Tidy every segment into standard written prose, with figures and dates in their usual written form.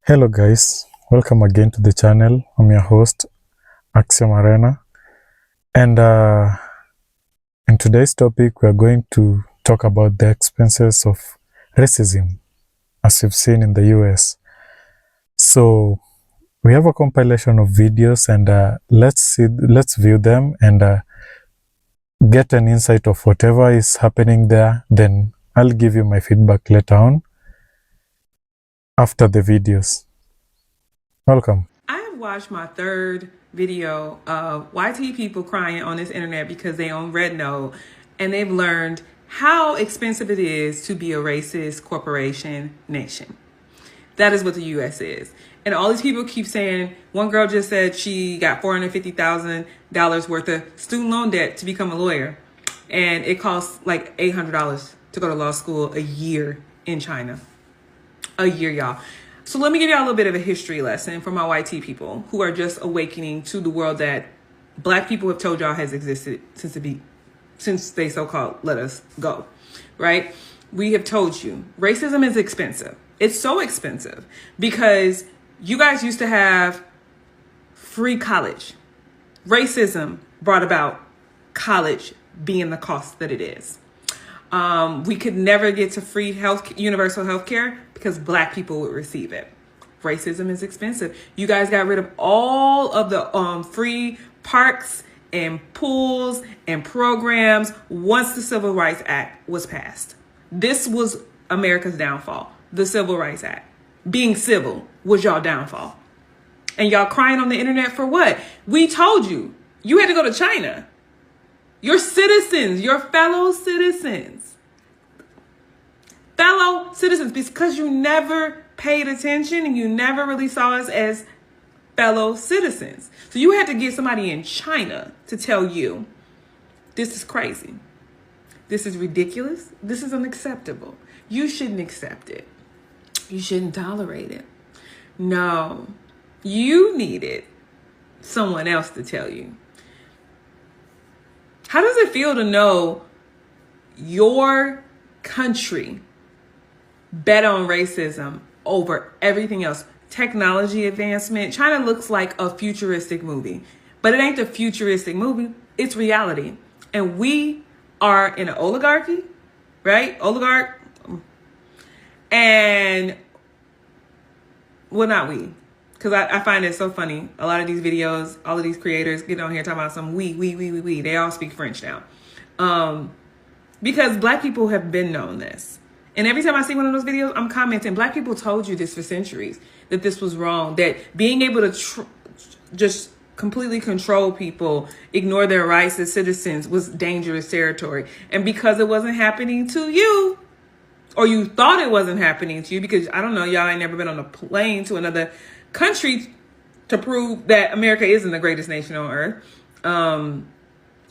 Hello guys, welcome again to the channel. I'm your host, Axiom Arena, and in today's topic we're going to talk about the expenses of racism as we've seen in the US. So we have a compilation of videos, and let's view them and get an insight of whatever is happening there. Then I'll give you my feedback later on after the videos. Welcome. I have watched my third video of YT people crying on this internet because they own Red Note and they've learned how expensive it is to be a racist corporation nation. That is what the US is. And all these people keep saying, one girl just said she got $450,000 worth of student loan debt to become a lawyer. And it costs like $800 to go to law school a year in China. A year, y'all. So let me give y'all a little bit of a history lesson for my YT people who are just awakening to the world that Black people have told y'all has existed since they so-called let us go, right? We have told you racism is expensive. It's so expensive because you guys used to have free college. Racism brought about college being the cost that it is. We could never get to free universal health care because Black people would receive it. Racism is expensive. You guys got rid of all of the free parks and pools and programs once the Civil Rights Act was passed. This was America's downfall. The Civil Rights Act. Being civil was y'all downfall. And y'all crying on the internet for what? We told you. You had to go to China. Your citizens, your fellow citizens, because you never paid attention and you never really saw us as fellow citizens. So you had to get somebody in China to tell you, this is crazy. This is ridiculous. This is unacceptable. You shouldn't accept it. You shouldn't tolerate it. No, you needed someone else to tell you. How does it feel to know your country bet on racism over everything else? Technology advancement. China looks like a futuristic movie, but it ain't a futuristic movie. It's reality. And we are in an oligarchy, right? Oligarch. And, well, not we. Because I find it so funny. A lot of these videos, all of these creators get on here talking about some we. They all speak French now. Because Black people have been known this. And every time I see one of those videos, I'm commenting, Black people told you this for centuries, that this was wrong, that being able to just completely control people, ignore their rights as citizens was dangerous territory. And because it wasn't happening to you, or you thought it wasn't happening to you, because I don't know, y'all ain't never been on a plane to another country to prove that America isn't the greatest nation on earth.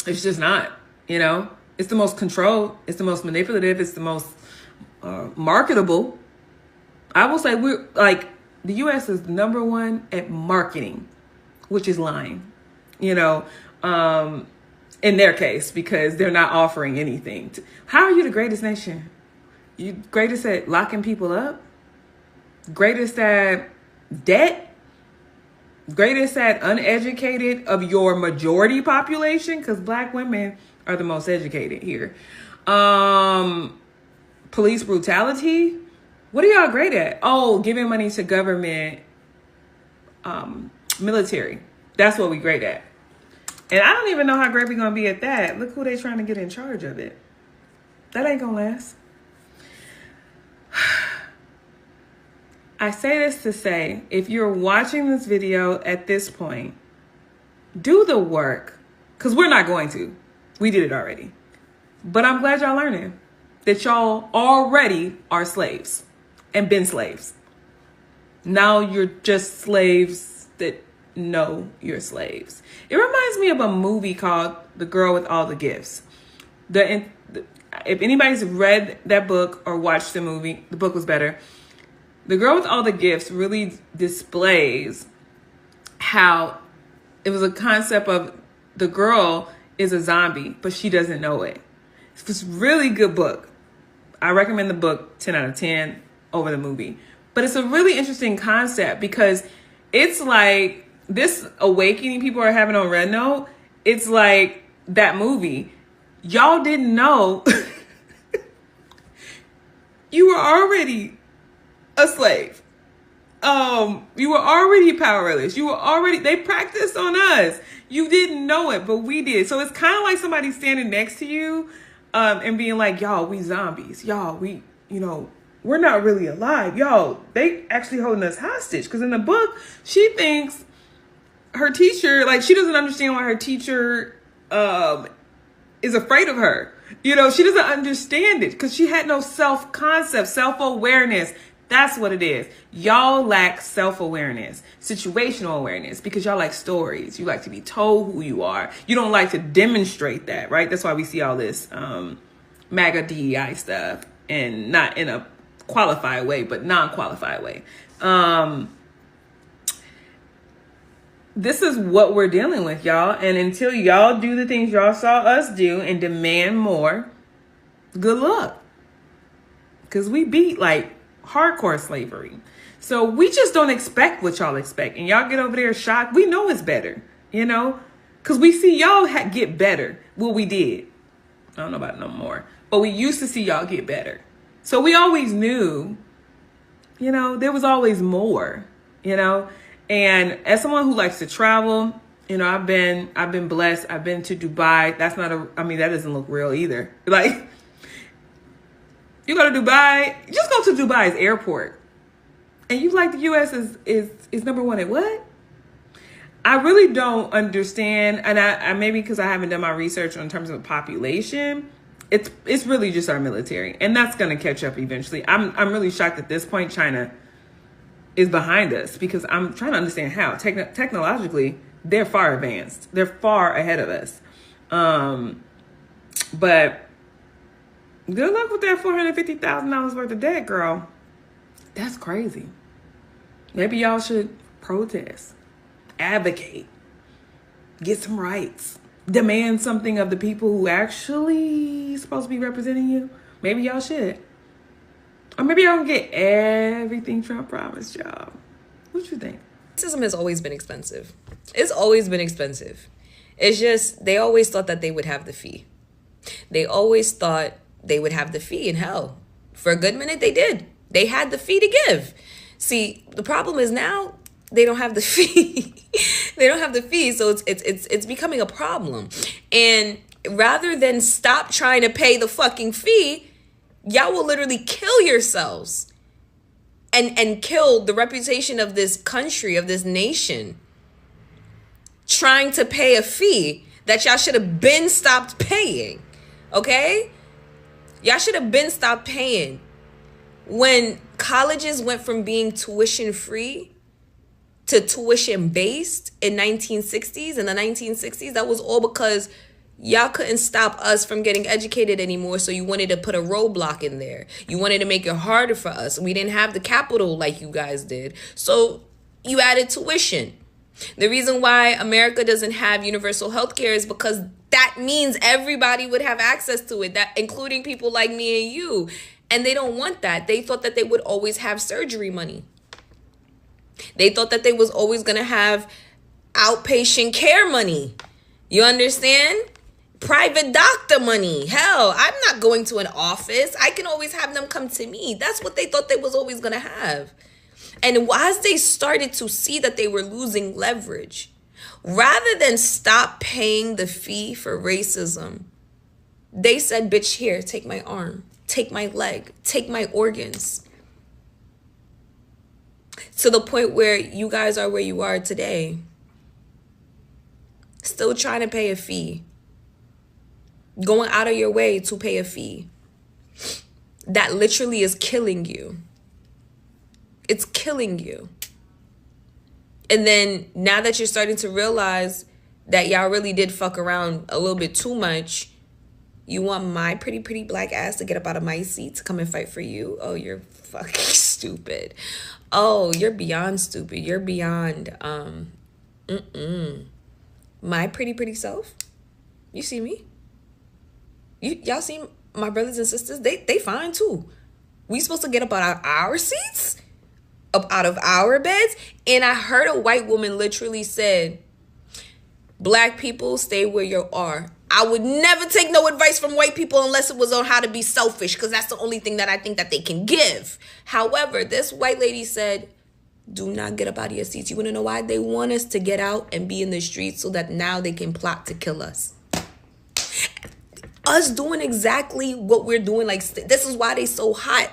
It's just not, it's the most controlled, it's the most manipulative, it's the most marketable. I will say we're like, the US is number one at marketing, which is lying, in their case, because they're not offering anything. How are you the greatest nation? You greatest at locking people up? Greatest at debt? Greatest at uneducated of your majority population? Because Black women are the most educated here. Police brutality? What are y'all great at? Oh, giving money to government, military. That's what we great at. And I don't even know how great we're going to be at that. Look who they trying to get in charge of it. That ain't going to last. I say this to say, if you're watching this video at this point, do the work, because we're not going to. We did it already. But I'm glad y'all learning that y'all already are slaves and been slaves. Now you're just slaves that know you're slaves. It reminds me of a movie called The Girl with All the Gifts. If anybody's read that book or watched the movie, the book was better. The Girl with All the Gifts really displays how it was a concept of the girl is a zombie, but she doesn't know it. It's a really good book. I recommend the book 10 out of 10. over the movie. But it's a really interesting concept because it's like this awakening people are having on Red Note. It's like that movie. Y'all didn't know you were already a slave. You were already powerless. They practiced on us. You didn't know it, but we did. So it's kind of like somebody standing next to you, and being like, y'all, we zombies. Y'all, we're not really alive. Y'all, they actually holding us hostage. Because in the book, she thinks her teacher, like, she doesn't understand why her teacher, is afraid of her. She doesn't understand it because she had no self-concept, self-awareness. That's what it is. Y'all lack self-awareness, situational awareness, because y'all like stories. You like to be told who you are. You don't like to demonstrate that, right? That's why we see all this MAGA DEI stuff, and not in a qualified way, but non-qualified way. This is what we're dealing with, y'all. And until y'all do the things y'all saw us do and demand more, good luck. Because we beat like hardcore slavery. So we just don't expect what y'all expect. And y'all get over there shocked. We know it's better, because we see y'all get better. Well, we did. I don't know about it no more. But we used to see y'all get better. So we always knew, there was always more, And as someone who likes to travel, I've been blessed. I've been to Dubai. That doesn't look real either. Like, you go to Dubai, just go to Dubai's airport. And you like the US is number one at what? I really don't understand. And I maybe because I haven't done my research in terms of population, it's really just our military. And that's gonna catch up eventually. I'm really shocked at this point China is behind us, because I'm trying to understand how. Technologically, they're far advanced. They're far ahead of us. But good luck with that $450,000 worth of debt, girl. That's crazy. Maybe y'all should protest, advocate, get some rights, demand something of the people who actually supposed to be representing you. Maybe y'all should. Or maybe y'all can get everything Trump promised y'all. What you think? Racism has always been expensive. It's always been expensive. It's just, they always thought that they would have the fee. They always thought they would have the fee in hell. For a good minute, they did. They had the fee to give. See, the problem is now they don't have the fee. They don't have the fee, so it's becoming a problem. And rather than stop trying to pay the fucking fee, y'all will literally kill yourselves and kill the reputation of this country, of this nation, trying to pay a fee that y'all should have been stopped paying. Okay? Y'all should have been stopped paying. When colleges went from being tuition free to tuition based in 1960s, in the 1960s, that was all because y'all couldn't stop us from getting educated anymore. So you wanted to put a roadblock in there. You wanted to make it harder for us. We didn't have the capital like you guys did. So you added tuition. The reason why America doesn't have universal health care is because that means everybody would have access to it, that including people like me and you. And they don't want that. They thought that they would always have surgery money. They thought that they was always going to have outpatient care money. You understand? Private doctor money. Hell, I'm not going to an office. I can always have them come to me. That's what they thought they was always going to have. And as they started to see that they were losing leverage, rather than stop paying the fee for racism, they said, bitch, here, take my arm, take my leg, take my organs. To the point where you guys are where you are today. Still trying to pay a fee. Going out of your way to pay a fee. That literally is killing you. It's killing you. And then now that you're starting to realize that y'all really did fuck around a little bit too much, you want my pretty black ass to get up out of my seat to come and fight for you? Oh, you're fucking stupid. Oh, you're beyond stupid. You're beyond my pretty self. You see me? Y'all see my brothers and sisters? They fine too. We supposed to get up out of our seats? Up out of our beds? And I heard a white woman literally said, black people, stay where you are. I would never take no advice from white people unless it was on how to be selfish, because that's the only thing that I think that they can give. However, this white lady said, do not get up out of your seats. You want to know why? They want us to get out and be in the streets so that now they can plot to kill us. Us doing exactly what we're doing. Like, this is why they so hot.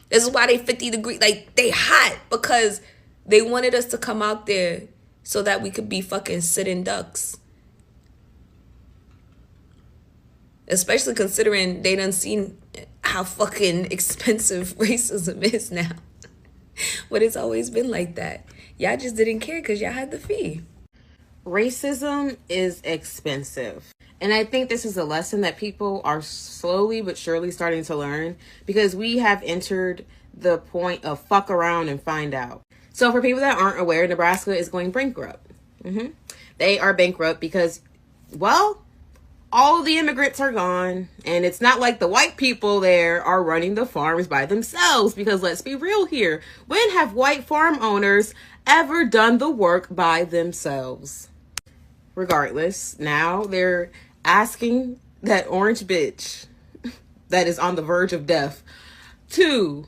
This is why they 50 degrees. Like, they hot because they wanted us to come out there so that we could be fucking sitting ducks. Especially considering they done seen how fucking expensive racism is now. But it's always been like that. Y'all just didn't care because y'all had the fee. Racism is expensive. And I think this is a lesson that people are slowly but surely starting to learn, because we have entered the point of fuck around and find out. So for people that aren't aware, Nebraska is going bankrupt. They are bankrupt because, well, all of the immigrants are gone, and it's not like the white people there are running the farms by themselves, because let's be real here. When have white farm owners ever done the work by themselves? Regardless, now they're asking that orange bitch that is on the verge of death to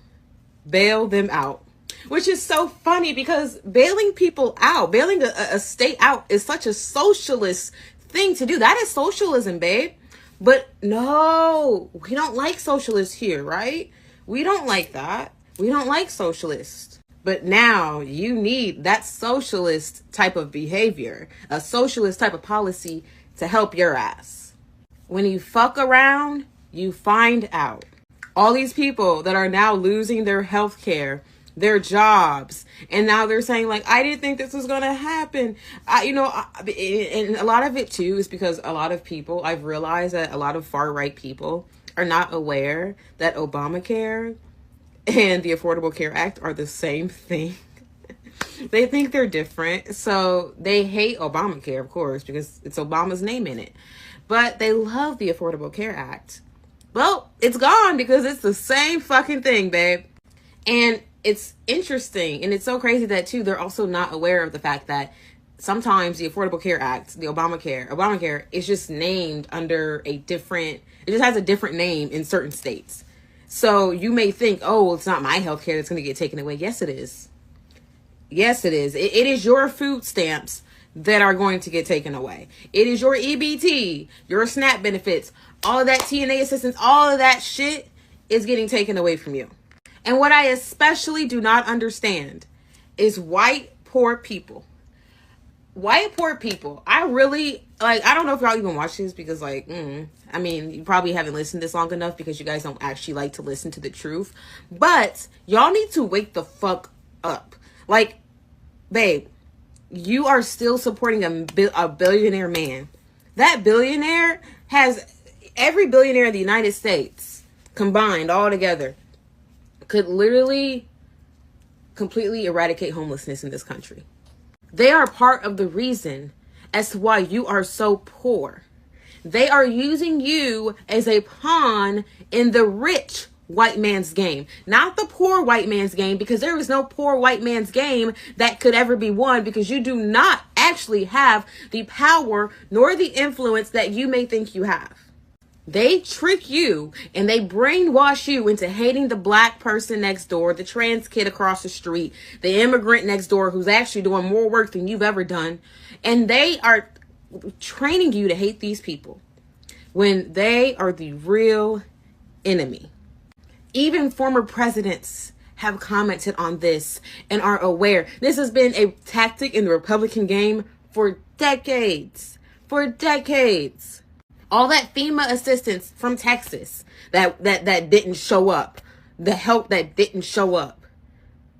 bail them out, which is so funny because bailing people out, bailing a state out is such a socialist thing to do. That is socialism, babe. But no, we don't like socialists here, right? We don't like that. We don't like socialists. But now you need that socialist type of behavior, a socialist type of policy to help your ass. When you fuck around, you find out. All these people that are now losing their health care, their jobs, and now they're saying, like, I didn't think this was going to happen. And a lot of it too is because a lot of people, I've realized that a lot of far right people are not aware that Obamacare and the Affordable Care Act are the same thing. They think they're different. So they hate Obamacare, of course, because it's Obama's name in it. But they love the Affordable Care Act. Well, it's gone because it's the same fucking thing, babe. And it's interesting. And it's so crazy that, too, they're also not aware of the fact that sometimes the Affordable Care Act, the Obamacare is just named under it just has a different name in certain states. So you may think, oh, well, it's not my health care that's going to get taken away. Yes, it is. Yes, it is. It is your food stamps that are going to get taken away. It is your EBT, your SNAP benefits, all of that TNA assistance, all of that shit is getting taken away from you. And what I especially do not understand is white poor people. White poor people. I really, I don't know if y'all even watch this because, I mean, you probably haven't listened this long enough because you guys don't actually like to listen to the truth. But y'all need to wake the fuck up. Like, babe, you are still supporting a billionaire man. That billionaire has, every billionaire in the United States combined all together could literally completely eradicate homelessness in this country. They are part of the reason as to why you are so poor. They are using you as a pawn in the rich white man's game, not the poor white man's game, because there is no poor white man's game that could ever be won, because you do not actually have the power nor the influence that you may think you have. They trick you and they brainwash you into hating the black person next door, the trans kid across the street, the immigrant next door who's actually doing more work than you've ever done. And they are training you to hate these people when they are the real enemy. Even former presidents have commented on this and are aware. This has been a tactic in the Republican game for decades. For decades. All that FEMA assistance from Texas that didn't show up. The help that didn't show up.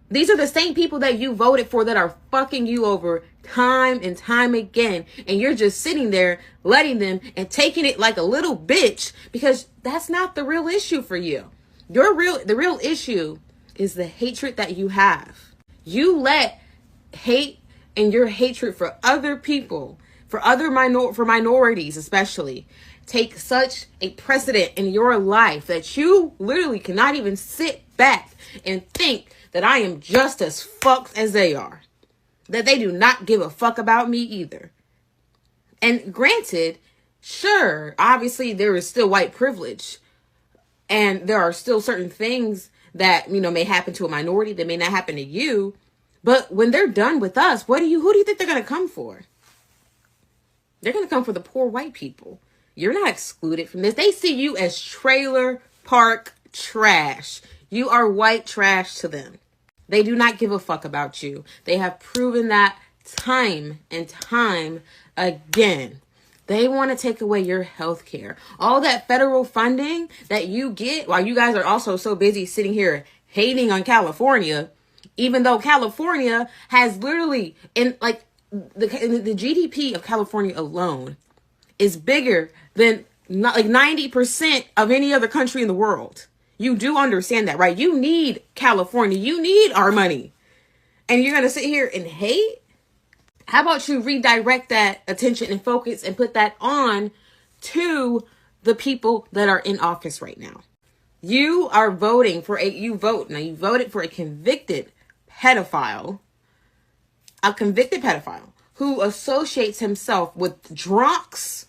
These are the same people that you voted for that are fucking you over time and time again. And you're just sitting there letting them and taking it like a little bitch, because that's not the real issue for you. The real issue is the hatred that you have. You let hate and your hatred for other people, for minorities especially, take such a precedent in your life that you literally cannot even sit back and think that I am just as fucked as they are. That they do not give a fuck about me either. And granted, sure, obviously there is still white privilege. And there are still certain things that, may happen to a minority that may not happen to you. But when they're done with us, who do you think they're going to come for? They're going to come for the poor white people. You're not excluded from this. They see you as trailer park trash. You are white trash to them. They do not give a fuck about you. They have proven that time and time again. They want to take away your health care. All that federal funding that you get while you guys are also so busy sitting here hating on California, even though California has literally, the GDP of California alone is bigger than 90% of any other country in the world. You do understand that, right? You need California. You need our money. And you're going to sit here and hate? How about you redirect that attention and focus and put that on to the people that are in office right now? You are voting for you voted for a convicted pedophile who associates himself with drunks,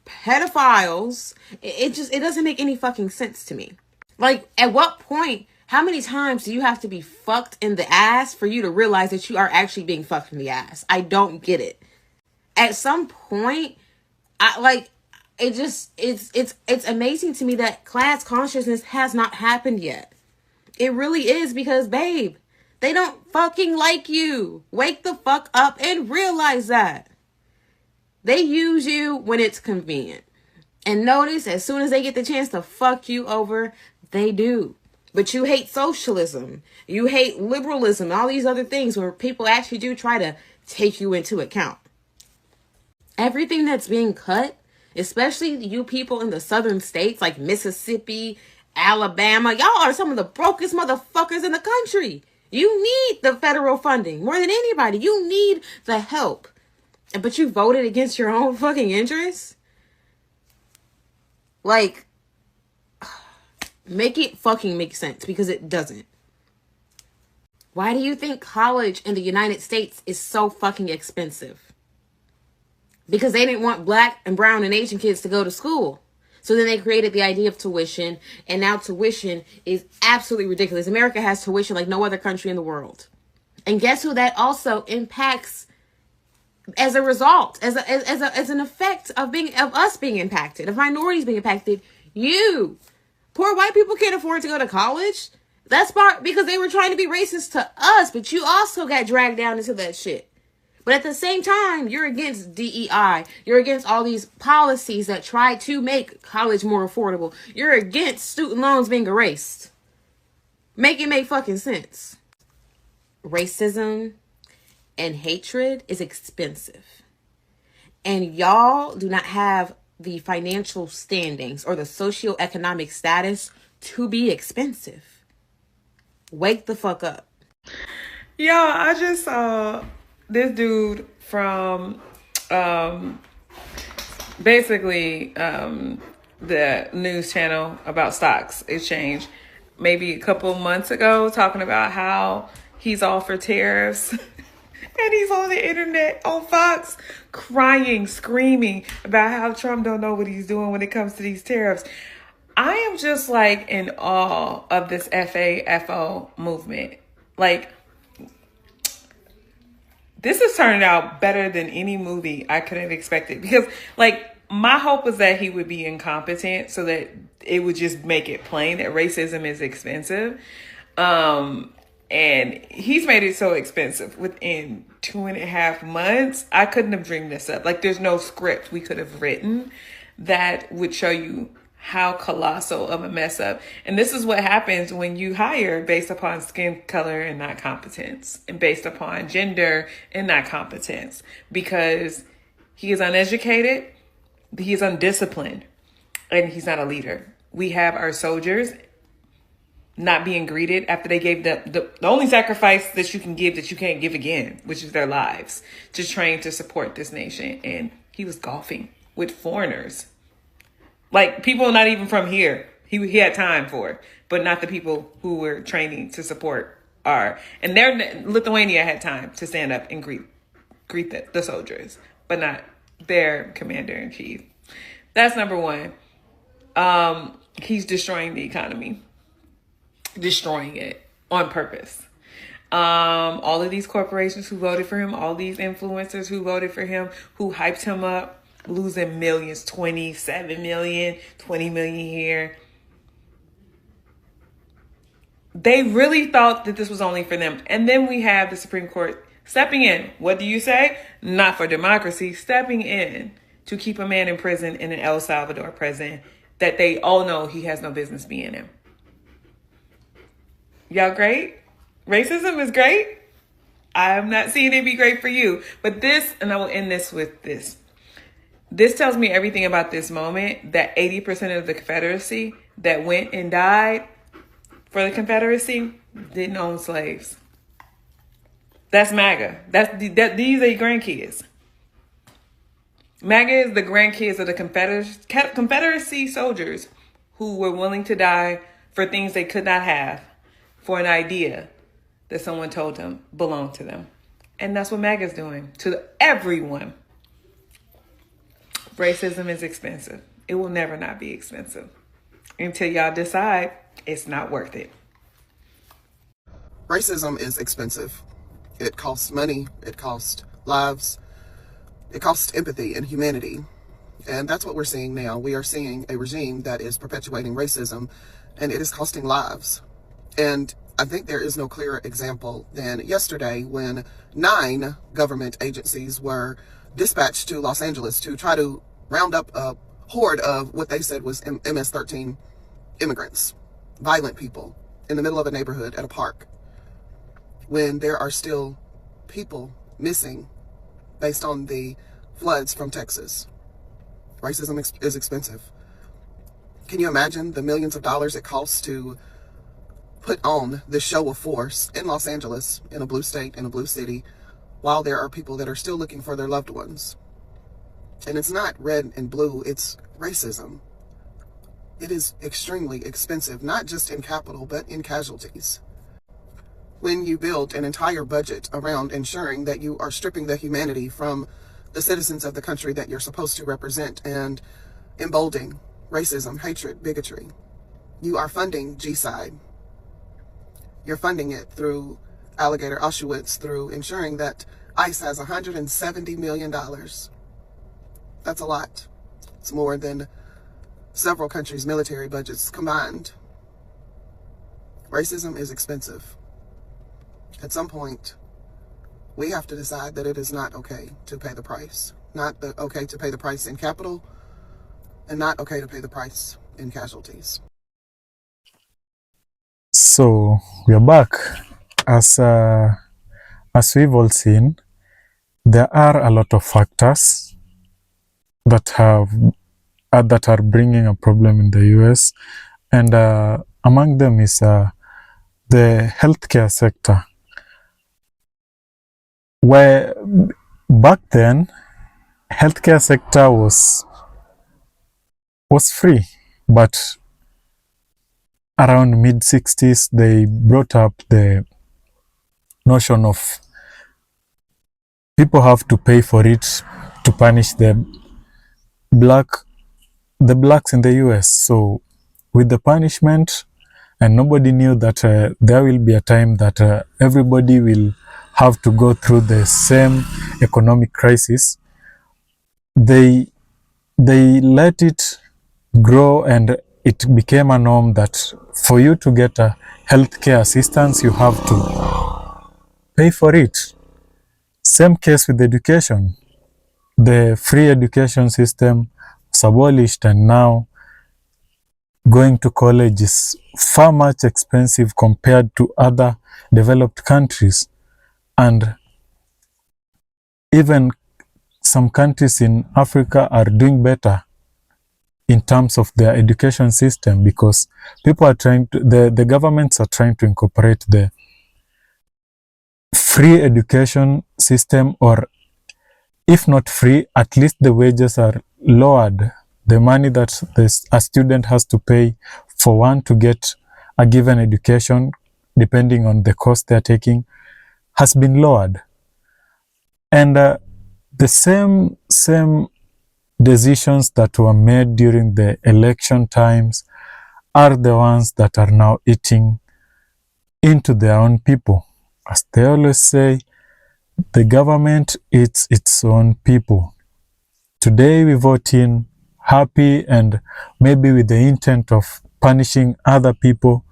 pedophiles. It doesn't make any fucking sense to me. Like, at what point, how many times do you have to be fucked in the ass for you to realize that you are actually being fucked in the ass? I don't get it. At some point, it's amazing to me that class consciousness has not happened yet. It really is, because, babe, they don't fucking like you. Wake the fuck up and realize that. They use you when it's convenient. And notice, as soon as they get the chance to fuck you over, they do. But you hate socialism. You hate liberalism. All these other things where people actually do try to take you into account. Everything that's being cut, especially you people in the southern states like Mississippi, Alabama, y'all are some of the brokest motherfuckers in the country. You need the federal funding more than anybody. You need the help. But you voted against your own fucking interests? Like, make it fucking make sense, because it doesn't. Why do you think college in the United States is so fucking expensive? Because they didn't want black and brown and Asian kids to go to school. So then they created the idea of tuition, and now tuition is absolutely ridiculous. America has tuition like no other country in the world. And guess who that also impacts as a result, as an effect of us being impacted, of minorities being impacted? You. Poor white people can't afford to go to college. That's part because they were trying to be racist to us, but you also got dragged down into that shit. But at the same time, you're against DEI. You're against all these policies that try to make college more affordable. You're against student loans being erased. Make it make fucking sense. Racism and hatred is expensive. And y'all do not have the financial standings or the socioeconomic status to be expensive. Wake the fuck up. Yo, I just saw this dude from basically the news channel about stocks exchange maybe a couple months ago, talking about how he's all for tariffs. And he's on the internet, on Fox, crying, screaming about how Trump don't know what he's doing when it comes to these tariffs. I am just like in awe of this FAFO movement. Like, this is turning out better than any movie I could have expected. Because, like, my hope was that he would be incompetent so that it would just make it plain that racism is expensive. And he's made it so expensive within 2.5 months. I couldn't have dreamed this up. Like, there's no script we could have written that would show you how colossal of a mess up. And this is what happens when you hire based upon skin color and not competence, and based upon gender and not competence, because he is uneducated, he is undisciplined, and he's not a leader. We have our soldiers not being greeted after they gave the only sacrifice that you can give that you can't give again, which is their lives, to train to support this nation. And he was golfing with foreigners. Like, people not even from here. He had time for it, but not the people who were training to support our. And Lithuania had time to stand up and greet the soldiers, but not their commander in chief. That's number one. He's destroying the economy, destroying it on purpose. All of these corporations who voted for him, all these influencers who voted for him, who hyped him up, losing millions, 27 million, 20 million here. They really thought that this was only for them. And then we have the Supreme Court stepping in. What do you say? Not for democracy, stepping in to keep a man in prison in an El Salvador prison that they all know he has no business being in. Y'all great? Racism is great. I'm not seeing it be great for you. But this, and I will end this with this. This tells me everything about this moment, that 80% of the Confederacy that went and died for the Confederacy didn't own slaves. That's MAGA. These are your grandkids. MAGA is the grandkids of the Confederacy soldiers who were willing to die for things they could not have, for an idea that someone told them belonged to them. And that's what MAGA is doing to everyone. Racism is expensive. It will never not be expensive until y'all decide it's not worth it. Racism is expensive. It costs money, it costs lives, it costs empathy and humanity. And that's what we're seeing now. We are seeing a regime that is perpetuating racism, and it is costing lives. And I think there is no clearer example than yesterday when 9 government agencies were dispatched to Los Angeles to try to round up a horde of what they said was MS-13 immigrants, violent people, in the middle of a neighborhood at a park, when there are still people missing based on the floods from Texas. Racism is expensive. Can you imagine the millions of dollars it costs to put on this show of force in Los Angeles, in a blue state, in a blue city, while there are people that are still looking for their loved ones? And it's not red and blue, it's racism. It is extremely expensive, not just in capital, but in casualties. When you build an entire budget around ensuring that you are stripping the humanity from the citizens of the country that you're supposed to represent and emboldening racism, hatred, bigotry, you are funding G-Side. You're funding it through Alligator Auschwitz, through ensuring that ICE has $170 million. That's a lot. It's more than several countries' military budgets combined. Racism is expensive. At some point, we have to decide that it is not okay to pay the price. Not okay to pay the price in capital, and not okay to pay the price in casualties. So we are back. As we've all seen, there are a lot of factors that are bringing a problem in the US, and among them is the healthcare sector, where back then healthcare sector was free, but around mid-60s they brought up the notion of people have to pay for it to punish the blacks in the US. So with the punishment, and nobody knew that there will be a time that everybody will have to go through the same economic crisis. They let it grow, and it became a norm that for you to get a healthcare assistance, you have to pay for it. Same case with education. The free education system was abolished, and now going to college is far much expensive compared to other developed countries. And even some countries in Africa are doing better in terms of their education system, because people are trying to, the governments are trying to incorporate the free education system, or if not free, at least the wages are lowered. The money that a student has to pay for one to get a given education, depending on the course they're taking, has been lowered. And the same decisions that were made during the election times are the ones that are now eating into their own people. As they always say, the government eats its own people. Today we vote in happy and maybe with the intent of punishing other people,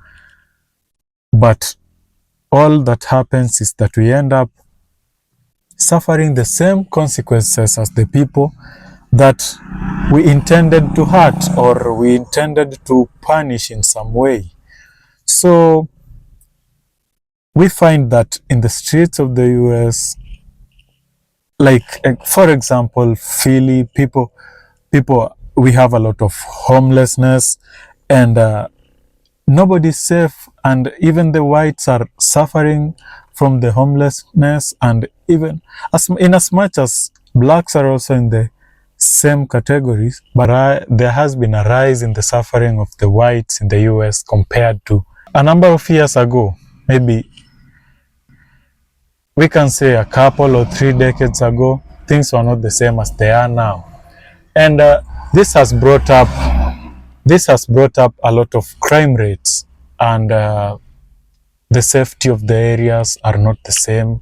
but all that happens is that we end up suffering the same consequences as the people that we intended to hurt or we intended to punish in some way. So we find that in the streets of the US, like for example, Philly, people, we have a lot of homelessness, and nobody's safe, and even the whites are suffering from the homelessness, and even in as much as blacks are also in the same categories, but there has been a rise in the suffering of the whites in the US compared to a number of years ago. Maybe we can say a couple or 3 decades ago, things were not the same as they are now. And this has brought up a lot of crime rates, and the safety of the areas are not the same.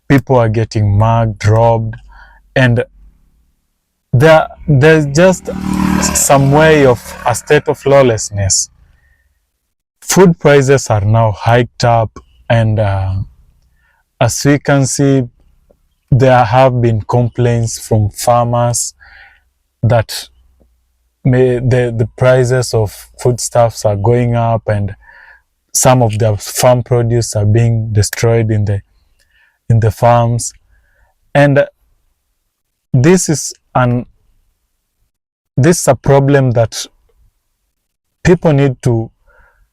People are getting mugged, robbed, and there's just some way of a state of lawlessness. Food prices are now hiked up, and as we can see, there have been complaints from farmers that the prices of foodstuffs are going up, and some of their farm produce are being destroyed in the farms. And this is a problem that people need to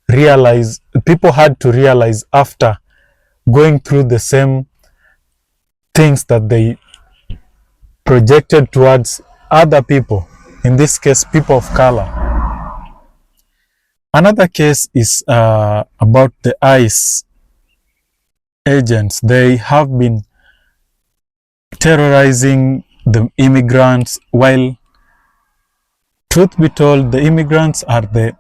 realize. People had to realize after going through the same things that they projected towards other people, in this case, people of color. Another case is about the ICE agents. They have been terrorizing the immigrants, while truth be told, the immigrants are the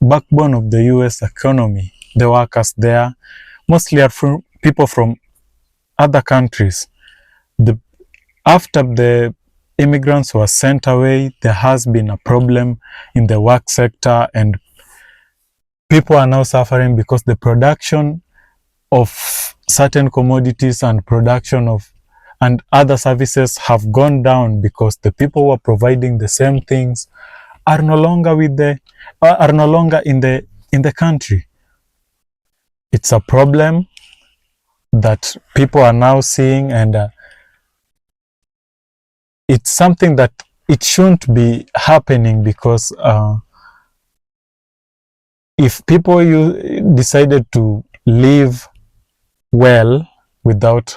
backbone of the US economy. The workers there mostly are people from other countries. After the immigrants were sent away, there has been a problem in the work sector, and people are now suffering because the production of certain commodities and production of and other services have gone down because the people who are providing the same things are no longer in the country. It's a problem that people are now seeing, and it's something that it shouldn't be happening, because if people decided to live well without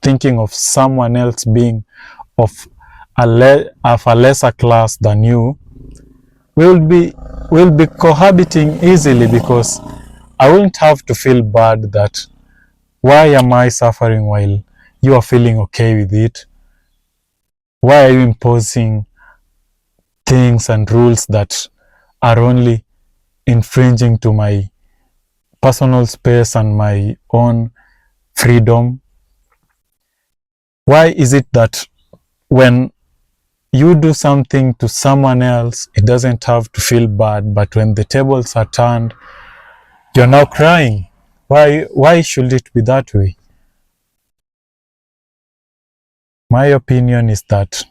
thinking of someone else being of a lesser class than you, we'll be cohabiting easily, because I won't have to feel bad that why am I suffering while you are feeling okay with it? Why are you imposing things and rules that are only infringing to my personal space and my own freedom? Why is it that when you do something to someone else, it doesn't have to feel bad, but when the tables are turned, you're now crying? Why should it be that way? My opinion is that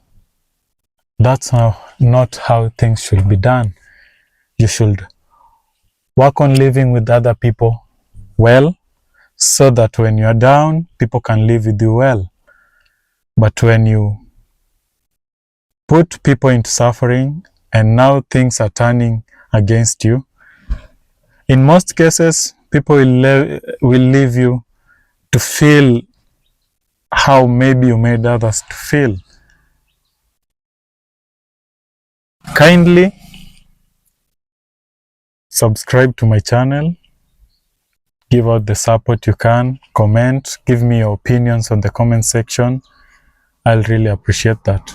that's not how things should be done. You should work on living with other people well, so that when you're down, people can live with you well. But when you put people into suffering and now things are turning against you, in most cases, people will leave you to feel how maybe you made others to feel. Kindly subscribe to my channel, give out the support you can, comment, give me your opinions on the comment section. I'll really appreciate that.